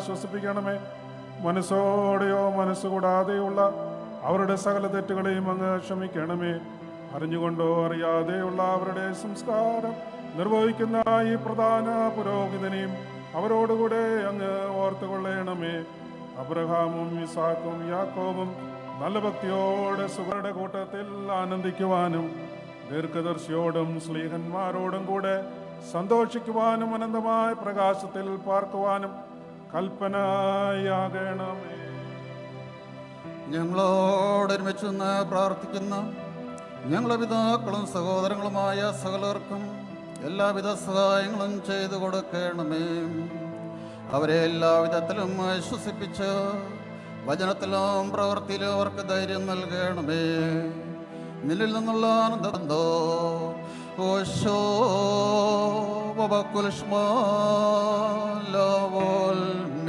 ആശ്വസിപ്പിക്കണമേ. മനസ്സോടെയോ മനസ്സുകൂടാതെയുള്ള അവരുടെ സകല തെറ്റുകളെയും അങ്ങ് ക്ഷമിക്കണമേ. അറിഞ്ഞുകൊണ്ടോ അറിയാതെയുള്ള അവരുടെ സംസ്കാരം നിർവഹിക്കുന്ന ഈ പ്രധാന പുരോഹിതനെയും അവരോടുകൂടെ അങ്ങ് ഓർത്തുകൊള്ളണമേ. അബ്രഹാമും ഇസാക്കും യാക്കോബും നല്ല ഭക്തിയോടെ സുഖരുടെ കൂട്ടത്തിൽ ആനന്ദിക്കുവാനും ദീർഘദർശിയോടും സ്ലീഹന്മാരോടും കൂടെ സന്തോഷിക്കുവാനും അനന്തമായ പ്രകാശത്തിൽ പാർക്കുവാനും കൽപ്പനയാകണമേ. ഞങ്ങളോടൊരുമിച്ച് നിന്ന് പ്രാർത്ഥിക്കുന്ന ഞങ്ങളുടെ പിതാക്കളും സഹോദരങ്ങളുമായ സകലർക്കും എല്ലാവിധ സഹായങ്ങളും ചെയ്തു കൊടുക്കണമേ. അവരെ എല്ലാവിധത്തിലും ആശ്വസിപ്പിച്ച് വചനത്തിലും പ്രവൃത്തിയിലും അവർക്ക് ധൈര്യം നൽകണമേ. നിന്നിൽ നിന്നുള്ള ആനന്ദബന്ധോ ഓശോ ബബക്കുൽഷ്മാ ലാവോൽ